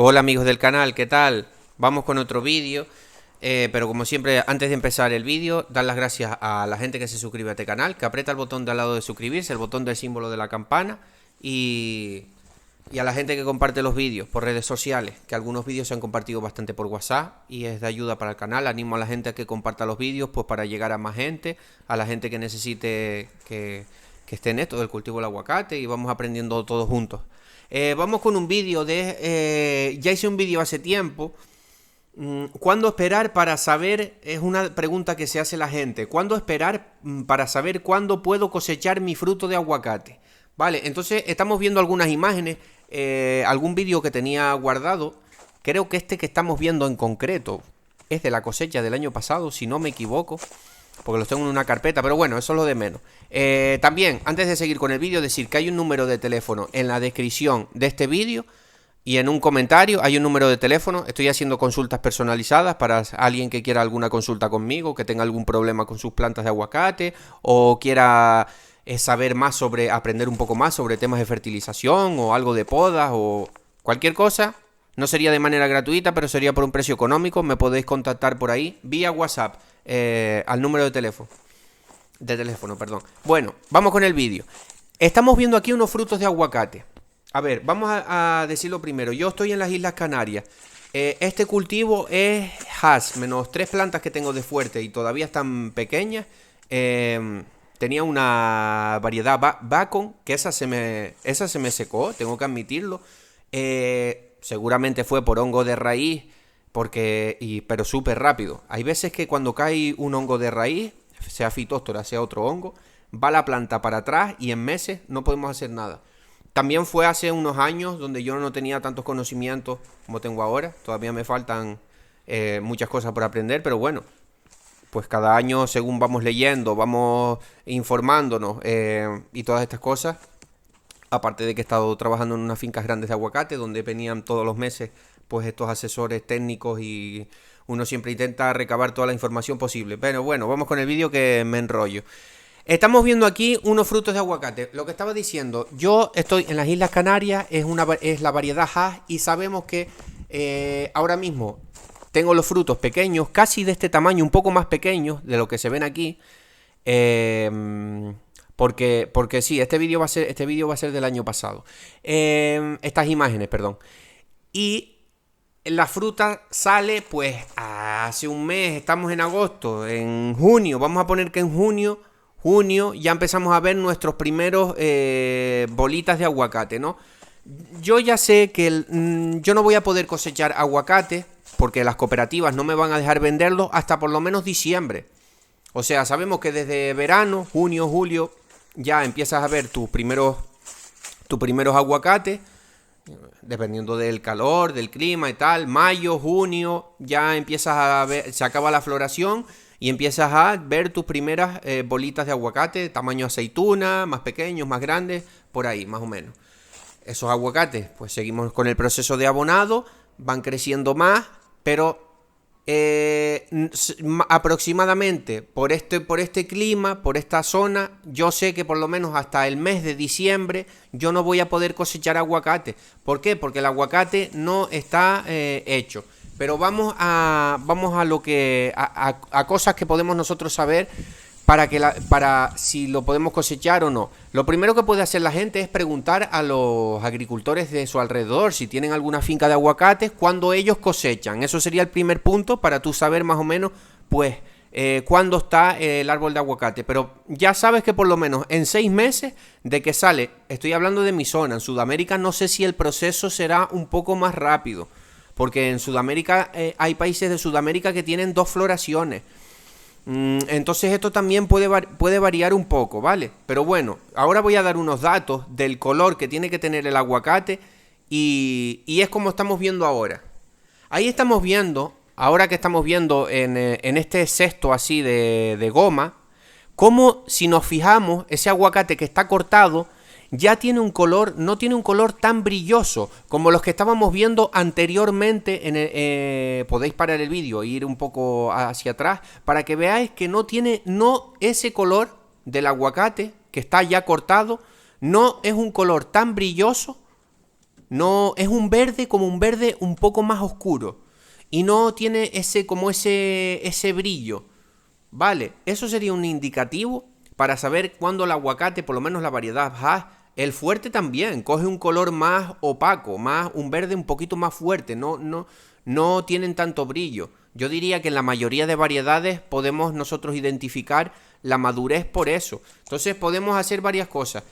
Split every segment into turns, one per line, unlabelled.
Hola amigos del canal, ¿qué tal? Vamos con otro vídeo, pero como siempre, antes de empezar el vídeo, dar las gracias a la gente que se suscribe a este canal, que aprieta el botón de al lado de suscribirse, el botón del símbolo de la campana y a la gente que comparte los vídeos por redes sociales, que algunos vídeos se han compartido bastante por WhatsApp y es de ayuda para el canal. Animo a la gente a que comparta los vídeos pues para llegar a más gente, a la gente que necesite que esté en esto del cultivo del aguacate y vamos aprendiendo todos juntos. Vamos con un vídeo ya hice un vídeo hace tiempo. ¿Cuándo esperar para saber? Es una pregunta que se hace la gente. ¿Cuándo esperar para saber cuándo puedo cosechar mi fruto de aguacate? Vale, entonces estamos viendo algunas imágenes, algún vídeo que tenía guardado. Creo que este que estamos viendo en concreto es de la cosecha del año pasado, si no me equivoco, porque los tengo en una carpeta, pero bueno, eso es lo de menos. También, antes de seguir con el vídeo, decir que hay un número de teléfono en la descripción de este vídeo y en un comentario hay un número de teléfono. Estoy haciendo consultas personalizadas para alguien que quiera alguna consulta conmigo, que tenga algún problema con sus plantas de aguacate o quiera saber más sobre, aprender un poco más sobre temas de fertilización o algo de podas o cualquier cosa. No sería de manera gratuita, pero sería por un precio económico. Me podéis contactar por ahí vía WhatsApp al número de teléfono. Perdón. Bueno, vamos con el vídeo. Estamos viendo aquí unos frutos de aguacate. A ver, vamos a decirlo primero. Yo estoy en las Islas Canarias. Este cultivo es hass, menos 3 plantas que tengo de fuerte y todavía están pequeñas. Tenía una variedad Bacon, que esa se me secó, tengo que admitirlo. Seguramente fue por hongo de raíz, pero súper rápido. Hay veces que cuando cae un hongo de raíz, sea fitóstora, sea otro hongo, va la planta para atrás y en meses no podemos hacer nada. También fue hace unos años donde yo no tenía tantos conocimientos como tengo ahora. Todavía me faltan muchas cosas por aprender, pero bueno, pues cada año según vamos leyendo, vamos informándonos y todas estas cosas. Aparte de que he estado trabajando en unas fincas grandes de aguacate donde venían todos los meses pues estos asesores técnicos y uno siempre intenta recabar toda la información posible. Pero bueno, vamos con el vídeo que me enrollo. Estamos viendo aquí unos frutos de aguacate. Lo que estaba diciendo, yo estoy en las Islas Canarias, es la variedad hass y sabemos que ahora mismo tengo los frutos pequeños, casi de este tamaño, un poco más pequeños de lo que se ven aquí. Porque sí, este vídeo va a ser del año pasado. Estas imágenes, perdón. Y la fruta sale pues hace un mes, estamos en agosto, en junio, vamos a poner que en junio ya empezamos a ver nuestros primeros bolitas de aguacate, ¿no? Yo ya sé que yo no voy a poder cosechar aguacate porque las cooperativas no me van a dejar venderlos hasta por lo menos diciembre. O sea, sabemos que desde verano, junio, julio, ya empiezas a ver tus primeros aguacates, dependiendo del calor, del clima y tal. Mayo, junio, ya empiezas a ver, se acaba la floración y empiezas a ver tus primeras bolitas de aguacate, tamaño aceituna, más pequeños, más grandes, por ahí, más o menos. Esos aguacates, pues seguimos con el proceso de abonado, van creciendo más, pero aproximadamente por este clima, por esta zona, yo sé que por lo menos hasta el mes de diciembre yo no voy a poder cosechar aguacate. ¿Por qué? Porque el aguacate no está hecho. Pero vamos a cosas que podemos nosotros saber para si lo podemos cosechar o no. Lo primero que puede hacer la gente es preguntar a los agricultores de su alrededor si tienen alguna finca de aguacates cuando ellos cosechan. Eso sería el primer punto para tú saber más o menos pues cuándo está el árbol de aguacate. Pero ya sabes que por lo menos en 6 meses de que sale, estoy hablando de mi zona, en Sudamérica no sé si el proceso será un poco más rápido, porque en Sudamérica hay países de Sudamérica que tienen 2 floraciones. Entonces esto también puede variar un poco, ¿vale? Pero bueno, ahora voy a dar unos datos del color que tiene que tener el aguacate y es como estamos viendo ahora. Ahí estamos viendo, ahora que estamos viendo en este cesto así de goma, como si nos fijamos, ese aguacate que está cortado ya tiene un color, no tiene un color tan brilloso como los que estábamos viendo anteriormente. Podéis parar el vídeo e ir un poco hacia atrás para que veáis que no ese color del aguacate que está ya cortado, no es un color tan brilloso No, es un verde como un verde un poco más oscuro. Y no tiene ese brillo. Vale, eso sería un indicativo para saber cuándo el aguacate, por lo menos la variedad Hass, el fuerte también, coge un color más opaco, un verde un poquito más fuerte, no tienen tanto brillo. Yo diría que en la mayoría de variedades podemos nosotros identificar la madurez por eso. Entonces podemos hacer varias cosas.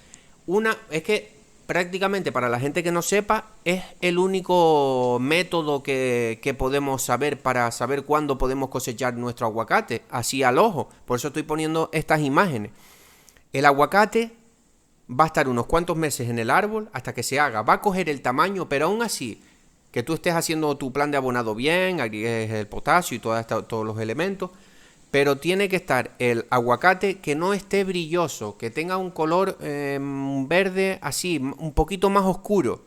Una es que prácticamente para la gente que no sepa es el único método que podemos saber para saber cuándo podemos cosechar nuestro aguacate, así al ojo. Por eso estoy poniendo estas imágenes. El aguacate va a estar unos cuantos meses en el árbol hasta que se haga, va a coger el tamaño, pero aún así, que tú estés haciendo tu plan de abonado bien, agregues el potasio y todos los elementos, pero tiene que estar el aguacate que no esté brilloso, que tenga un color verde así, un poquito más oscuro.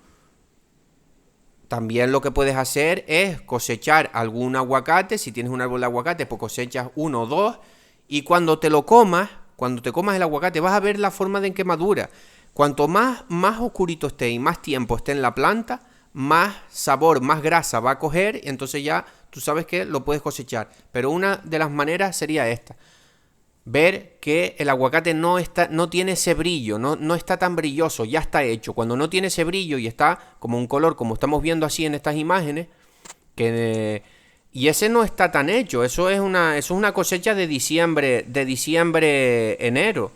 También lo que puedes hacer es cosechar algún aguacate, si tienes un árbol de aguacate, pues cosechas uno o dos, y cuando te comas el aguacate, vas a ver la forma en que madura. Cuanto más oscurito esté y más tiempo esté en la planta, más sabor, más grasa va a coger, y entonces ya tú sabes que lo puedes cosechar. Pero una de las maneras sería esta: ver que el aguacate no tiene ese brillo, no está tan brilloso, ya está hecho. Cuando no tiene ese brillo y está como un color, como estamos viendo así en estas imágenes, y ese no está tan hecho, eso es una cosecha de diciembre, enero.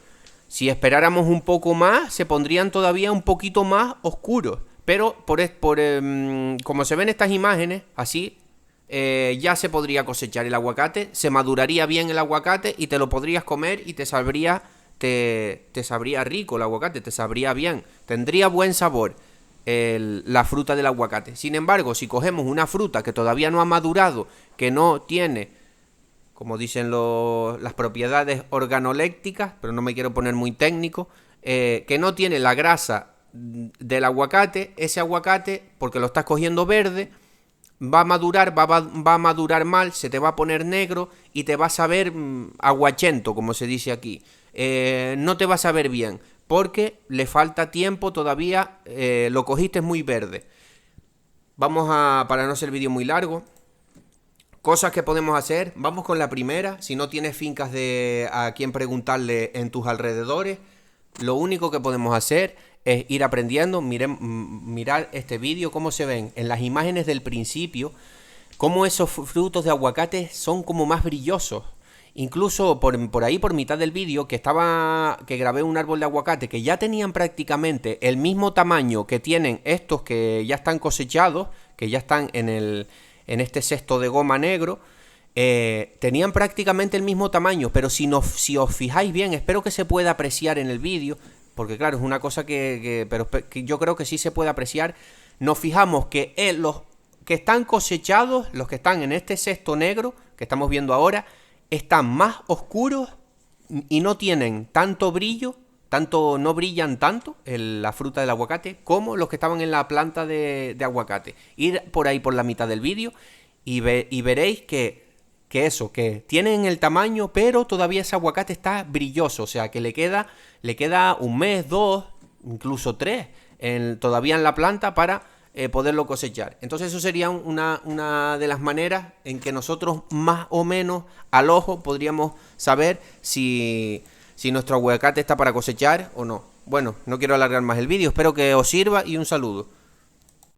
Si esperáramos un poco más, se pondrían todavía un poquito más oscuros. Pero como se ven estas imágenes, así, ya se podría cosechar el aguacate, se maduraría bien el aguacate y te lo podrías comer y te sabría rico el aguacate, te sabría bien, tendría buen sabor la fruta del aguacate. Sin embargo, si cogemos una fruta que todavía no ha madurado, que no tiene, como dicen las propiedades organolépticas, pero no me quiero poner muy técnico, que no tiene la grasa del aguacate, ese aguacate, porque lo estás cogiendo verde, va a madurar mal, se te va a poner negro y te va a saber aguachento, como se dice aquí. No te va a saber bien, porque le falta tiempo todavía, lo cogiste muy verde. Para no hacer el vídeo muy largo, cosas que podemos hacer. Vamos con la primera. Si no tienes fincas a quien preguntarle en tus alrededores, lo único que podemos hacer es ir aprendiendo. Mirar este vídeo, cómo se ven en las imágenes del principio, cómo esos frutos de aguacate son como más brillosos. Incluso por ahí, por mitad del vídeo, que grabé un árbol de aguacate que ya tenían prácticamente el mismo tamaño que tienen estos que ya están cosechados, que ya están en este cesto de goma negro. Tenían prácticamente el mismo tamaño, pero si os fijáis bien, espero que se pueda apreciar en el vídeo, porque claro, es una cosa que yo creo que sí se puede apreciar. Nos fijamos que los que están cosechados, los que están en este cesto negro que estamos viendo ahora, están más oscuros y no tienen tanto brillo, no brillan tanto la fruta del aguacate como los que estaban en la planta de aguacate. Ir por ahí por la mitad del vídeo y veréis que tienen el tamaño, pero todavía ese aguacate está brilloso, o sea que le queda un mes, 2, incluso 3 todavía en la planta para poderlo cosechar. Entonces eso sería una de las maneras en que nosotros más o menos al ojo podríamos saber si nuestro aguacate está para cosechar o no. Bueno, no quiero alargar más el vídeo, espero que os sirva y un saludo.